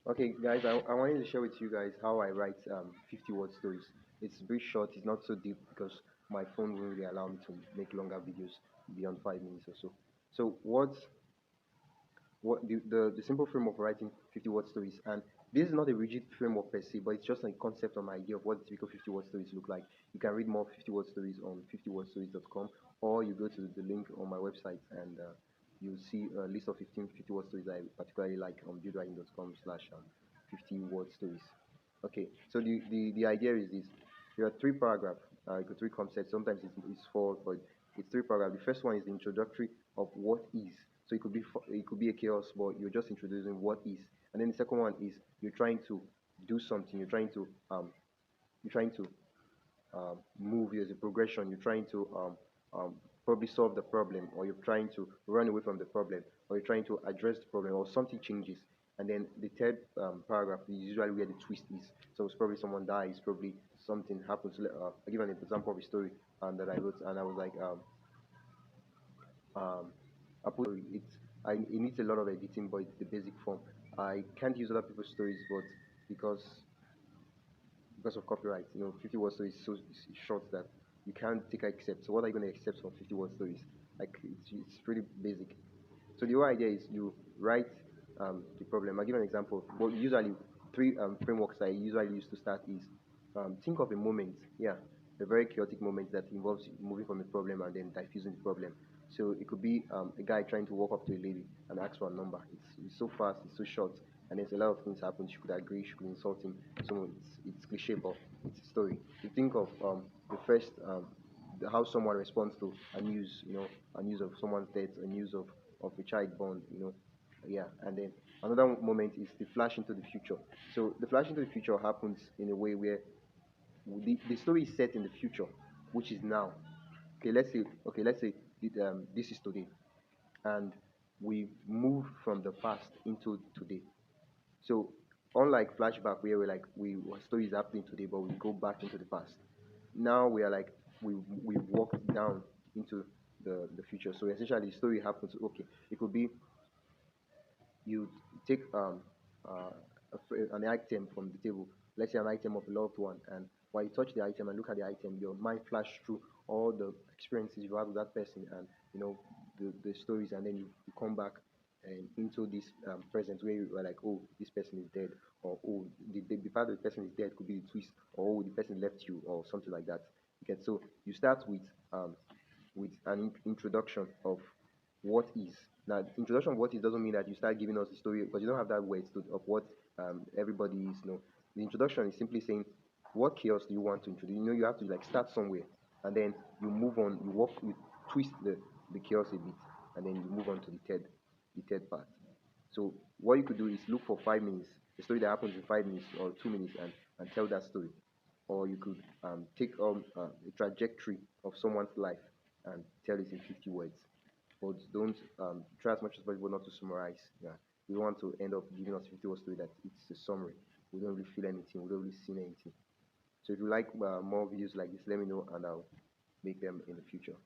Okay, guys, I wanted to share with you guys how I write 50-word stories. It's very short, it's not so deep because my phone won't really allow me to make longer videos beyond 5 minutes or so. So, what the simple framework of writing 50-word stories, and this is not a rigid framework per se, but it's just a concept or an idea of what the typical 50-word stories look like. You can read more 50-word stories on 50wordstories.com, or you go to the link on my website and you'll see a list of 15 50-word stories I particularly like on buildwriting.com/50 word stories. Okay, so the idea is this. There are three paragraphs, three concepts. Sometimes it's four, but it's three paragraphs. The first one is the introductory of what is. So it could be a chaos, but you're just introducing what is. And then the second one is you're trying to do something. You're trying to move. There's a progression. You're trying to probably solve the problem, or you're trying to run away from the problem, or you're trying to address the problem, or something changes. And then the third paragraph is usually where the twist is. So it's probably someone dies, probably something happens. I give an example of a story that I wrote, and I was like, I put it needs a lot of editing, but it's the basic form. I can't use other people's stories, but because because of copyright. 50 word stories is so short that you can't take except. So what are you going to accept from 50 word stories? Like it's pretty basic. So the whole idea is you write the problem. I'll give an example. Well, usually three frameworks I usually use to start is think of a moment. Yeah, a very chaotic moment that involves moving from a problem and then diffusing the problem. So it could be a guy trying to walk up to a lady and ask for a number. It's so fast, it's so short, and there's a lot of things happen. She could agree, she could insult him. So it's cliche, but it's a story. You think of the first how someone responds to a news of someone's death, a news of a child born, yeah. And then another moment is the flash into the future. So the flash into the future happens in a way where the story is set in the future, which is now. Okay, let's say this is today, and we move from the past into today. So unlike flashback where our story is happening today, but we go back into the past. Now we are like we walk down into the future. So essentially, the story happens. Okay, it could be you take an item from the table, let's say an item of a loved one, and while you touch the item and look at the item, your mind flash through all the experiences you have with that person and the stories, and then you come back and into this present where you are like, oh, this person is dead, or oh, the part of the person is dead could be the twist, or oh, the person left you, or something like that. Okay, so you start with an introduction of what is. Now, introduction of what is doesn't mean that you start giving us the story because you don't have that words of what everybody is. The introduction is simply saying what chaos do you want to introduce. You have to like start somewhere, and then you move on. You twist the chaos a bit, and then you move on to the third part. So what you could do is look for 5 minutes, a story that happens in 5 minutes or 2 minutes, and tell that story. Or you could take a trajectory of someone's life and tell it in 50 words. But don't try as much as possible not to summarize. Yeah, we want to end up giving us 50 words story that it's a summary. We don't really feel anything. We don't really see anything. So if you like more videos like this, let me know and I'll make them in the future.